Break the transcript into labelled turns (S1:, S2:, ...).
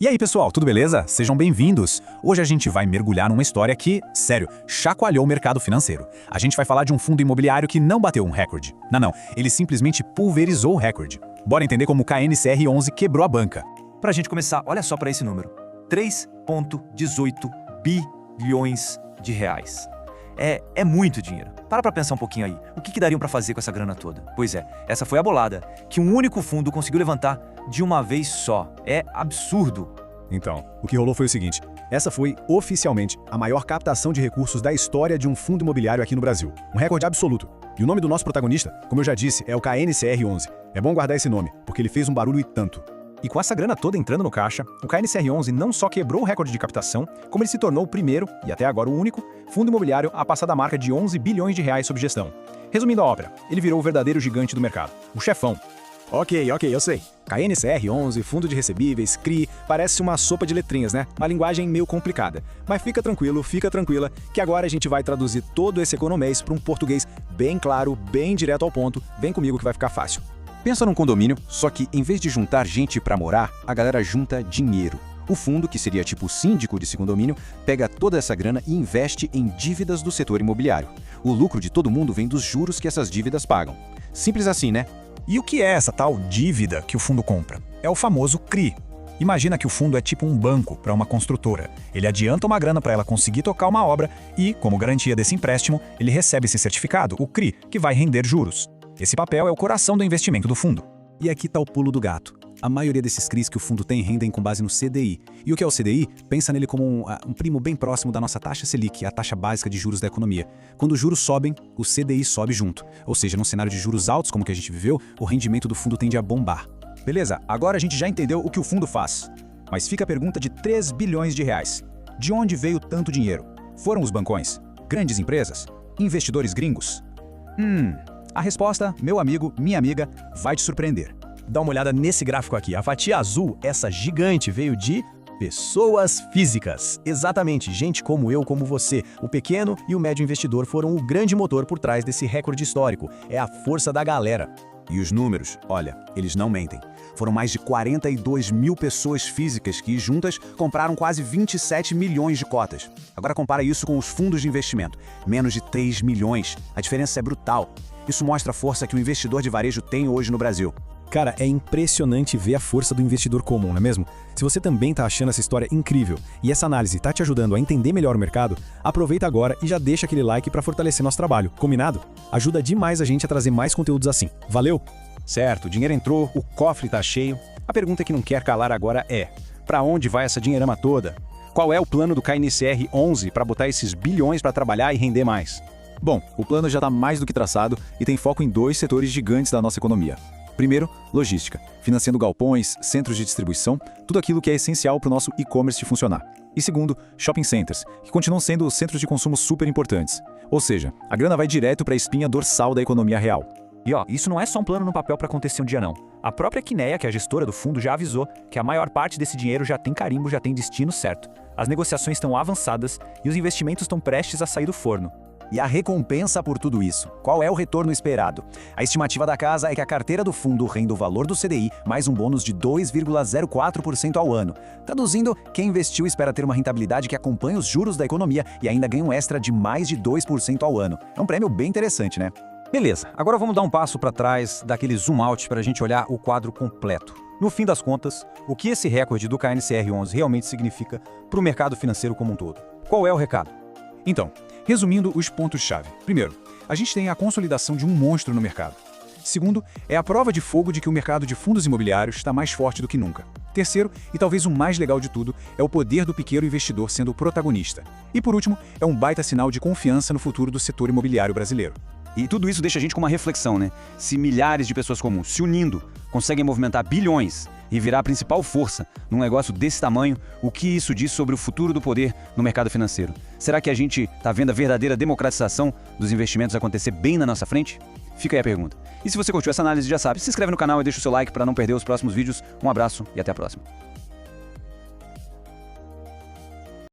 S1: E aí, pessoal, tudo beleza? Sejam bem-vindos! Hoje a gente vai mergulhar numa história que, sério, chacoalhou o mercado financeiro. A gente vai falar de um fundo imobiliário que não bateu um recorde. Não, ele simplesmente pulverizou o recorde. Bora entender como o KNCR11 quebrou a banca.
S2: Pra gente começar, olha só para esse número. 3,18 bilhões de reais. É muito dinheiro. Para pra pensar um pouquinho aí. O que dariam para fazer com essa grana toda? Pois é, essa foi a bolada que um único fundo conseguiu levantar de uma vez só. É absurdo.
S3: Então, o que rolou foi o seguinte: essa foi, oficialmente, a maior captação de recursos da história de um fundo imobiliário aqui no Brasil. Um recorde absoluto. E o nome do nosso protagonista, como eu já disse, é o KNCR11. É bom guardar esse nome, porque ele fez um barulho e tanto.
S1: E com essa grana toda entrando no caixa, o KNCR11 não só quebrou o recorde de captação, como ele se tornou o primeiro, e até agora o único, fundo imobiliário a passar da marca de 11 bilhões de reais sob gestão. Resumindo a ópera, ele virou o verdadeiro gigante do mercado, o chefão.
S3: Ok, eu sei. KNCR11, fundo de recebíveis, CRI, parece uma sopa de letrinhas, né? Uma linguagem meio complicada. Mas fica tranquila, que agora a gente vai traduzir todo esse economês para um português bem claro, bem direto ao ponto. Vem comigo que vai ficar fácil.
S4: Pensa num condomínio, só que em vez de juntar gente pra morar, a galera junta dinheiro. O fundo, que seria tipo o síndico desse condomínio, pega toda essa grana e investe em dívidas do setor imobiliário. O lucro de todo mundo vem dos juros que essas dívidas pagam. Simples assim, né?
S1: E o que é essa tal dívida que o fundo compra? É o famoso CRI. Imagina que o fundo é tipo um banco para uma construtora. Ele adianta uma grana para ela conseguir tocar uma obra e, como garantia desse empréstimo, ele recebe esse certificado, o CRI, que vai render juros. Esse papel é o coração do investimento do fundo.
S3: E aqui tá o pulo do gato. A maioria desses CRIs que o fundo tem rendem com base no CDI. E o que é o CDI? Pensa nele como um primo bem próximo da nossa taxa Selic, a taxa básica de juros da economia. Quando os juros sobem, o CDI sobe junto. Ou seja, num cenário de juros altos como que a gente viveu, o rendimento do fundo tende a bombar.
S1: Beleza, agora a gente já entendeu o que o fundo faz. Mas fica a pergunta de 3 bilhões de reais. De onde veio tanto dinheiro? Foram os bancões? Grandes empresas? Investidores gringos? A resposta, meu amigo, minha amiga, vai te surpreender.
S5: Dá uma olhada nesse gráfico aqui. A fatia azul, essa gigante, veio de pessoas físicas. Exatamente, gente como eu, como você. O pequeno e o médio investidor foram o grande motor por trás desse recorde histórico. É a força da galera.
S1: E os números, olha, eles não mentem. Foram mais de 42 mil pessoas físicas que, juntas, compraram quase 27 milhões de cotas. Agora compara isso com os fundos de investimento. Menos de 3 milhões. A diferença é brutal. Isso mostra a força que o investidor de varejo tem hoje no Brasil.
S3: Cara, é impressionante ver a força do investidor comum, não é mesmo? Se você também tá achando essa história incrível e essa análise tá te ajudando a entender melhor o mercado, aproveita agora e já deixa aquele like para fortalecer nosso trabalho, combinado? Ajuda demais a gente a trazer mais conteúdos assim. Valeu?
S1: Certo, o dinheiro entrou, o cofre tá cheio. A pergunta que não quer calar agora é: para onde vai essa dinheirama toda? Qual é o plano do KNCR11 para botar esses bilhões para trabalhar e render mais?
S4: Bom, o plano já está mais do que traçado e tem foco em dois setores gigantes da nossa economia. Primeiro, logística, financiando galpões, centros de distribuição, tudo aquilo que é essencial para o nosso e-commerce funcionar. E segundo, shopping centers, que continuam sendo centros de consumo super importantes. Ou seja, a grana vai direto para a espinha dorsal da economia real.
S2: E isso não é só um plano no papel para acontecer um dia não. A própria Quineia, que é a gestora do fundo, já avisou que a maior parte desse dinheiro já tem carimbo, já tem destino certo. As negociações estão avançadas e os investimentos estão prestes a sair do forno.
S1: E a recompensa por tudo isso? Qual é o retorno esperado? A estimativa da casa é que a carteira do fundo renda o valor do CDI mais um bônus de 2,04% ao ano. Traduzindo, quem investiu espera ter uma rentabilidade que acompanha os juros da economia e ainda ganha um extra de mais de 2% ao ano. É um prêmio bem interessante, né?
S6: Beleza, agora vamos dar um passo para trás daquele zoom out para a gente olhar o quadro completo. No fim das contas, o que esse recorde do KNCR11 realmente significa para o mercado financeiro como um todo? Qual é o recado?
S1: Então, resumindo os pontos-chave. Primeiro, a gente tem a consolidação de um monstro no mercado. Segundo, é a prova de fogo de que o mercado de fundos imobiliários está mais forte do que nunca. Terceiro, e talvez o mais legal de tudo, é o poder do pequeno investidor sendo o protagonista. E por último, é um baita sinal de confiança no futuro do setor imobiliário brasileiro.
S4: E tudo isso deixa a gente com uma reflexão, né? Se milhares de pessoas comuns se unindo conseguem movimentar bilhões e virar a principal força num negócio desse tamanho, o que isso diz sobre o futuro do poder no mercado financeiro? Será que a gente está vendo a verdadeira democratização dos investimentos acontecer bem na nossa frente? Fica aí a pergunta. E se você curtiu essa análise, já sabe, se inscreve no canal e deixa o seu like para não perder os próximos vídeos. Um abraço e até a próxima.